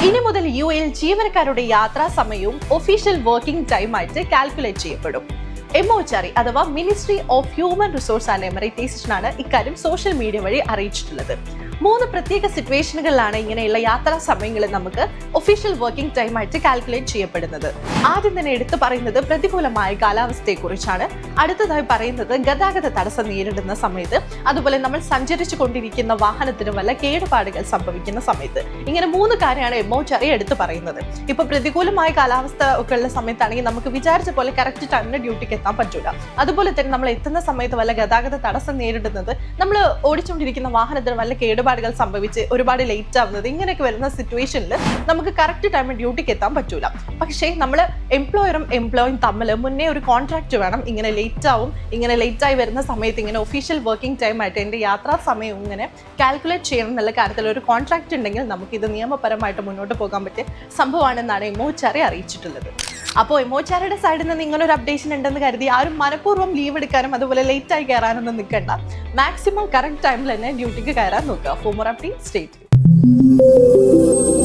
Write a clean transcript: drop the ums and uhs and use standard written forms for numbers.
ഇനി മുതൽ യുഎയിൽ ജീവനക്കാരുടെ യാത്രാ സമയവും ഒഫീഷ്യൽ വർക്കിംഗ് ടൈമായിട്ട് കാൽക്കുലേറ്റ് ചെയ്യപ്പെടും. MOHRE അഥവാ ministry of human resource and Emiratisation ആണ് ഇക്കാര്യം സോഷ്യൽ മീഡിയ വഴി അറിയിച്ചിട്ടുള്ളത്. 3 പ്രത്യേക സിറ്റുവേഷനുകളിലാണ് ഇങ്ങനെയുള്ള യാത്രാ സമയങ്ങൾ നമുക്ക് ഒഫീഷ്യൽ വർക്കിംഗ് ടൈമായിട്ട് കാൽക്കുലേറ്റ് ചെയ്യപ്പെടുന്നത്. ആദ്യം തന്നെ എടുത്തു പറയുന്നത് പ്രതികൂലമായ കാലാവസ്ഥയെക്കുറിച്ചാണ്. അടുത്തതായി പറയുന്നത് ഗതാഗത തടസ്സം നേരിടുന്ന സമയത്ത്, അതുപോലെ നമ്മൾ സഞ്ചരിച്ചു കൊണ്ടിരിക്കുന്ന വാഹനത്തിന് വല്ല കേടുപാടുകൾ സംഭവിക്കുന്ന സമയത്ത്. ഇങ്ങനെ 3 കാര്യമാണ് MOHRE എടുത്തു പറയുന്നത്. ഇപ്പൊ പ്രതികൂലമായ കാലാവസ്ഥ ഒക്കെ ഉള്ള സമയത്താണെങ്കിൽ നമുക്ക് വിചാരിച്ച പോലെ കറക്റ്റ് ടൈമിന് ഡ്യൂട്ടിക്ക് എത്താൻ പറ്റൂല. അതുപോലെ തന്നെ നമ്മൾ എത്തുന്ന സമയത്ത് വല്ല ഗതാഗത തടസ്സം നേരിടുന്നത്, നമ്മൾ ഓടിച്ചുകൊണ്ടിരിക്കുന്ന വാഹനത്തിന് വല്ല കേടുപാടുകൾ സംഭവിച്ച് ഒരുപാട് ലേറ്റ് ആവുന്നത്, ഇങ്ങനെയൊക്കെ വരുന്ന സിറ്റുവേഷനിൽ നമുക്ക് കറക്റ്റ് ടൈമിൽ ഡ്യൂട്ടിക്ക് എത്താൻ പറ്റൂല. പക്ഷേ നമ്മൾ എംപ്ലോയറും എംപ്ലോയും തമ്മിൽ മുന്നേ ഒരു കോൺട്രാക്ട് വേണം. ഇങ്ങനെ ലേറ്റ് ആയി വരുന്ന സമയത്ത് ഇങ്ങനെ ഒഫീഷ്യൽ വർക്കിംഗ് ടൈം ആയിട്ട് എൻ്റെ യാത്രാ സമയം ഇങ്ങനെ കാൽക്കുലേറ്റ് ചെയ്യണം എന്നുള്ള കാര്യത്തിൽ ഒരു കോൺട്രാക്ട് ഉണ്ടെങ്കിൽ നമുക്കിത് നിയമപരമായിട്ട് മുന്നോട്ട് പോകാൻ പറ്റിയ സംഭവമാണെന്നാണ് MOHRE അറിയിച്ചിട്ടുള്ളത്. അപ്പോൾ MOHREയുടെ സൈഡിൽ നിന്ന് ഇങ്ങനൊരു അപ്ഡേഷൻ ഉണ്ടെന്ന് കരുതി ആരും മനഃപൂർവ്വം ലീവ് എടുക്കാനും അതുപോലെ ലേറ്റ് ആയി കയറാനൊന്നും നിൽക്കണ്ട. മാക്സിമം കറക്റ്റ് ടൈമിൽ തന്നെ ഡ്യൂട്ടിക്ക് കയറാൻ നോക്കുക. For more updates stay tuned.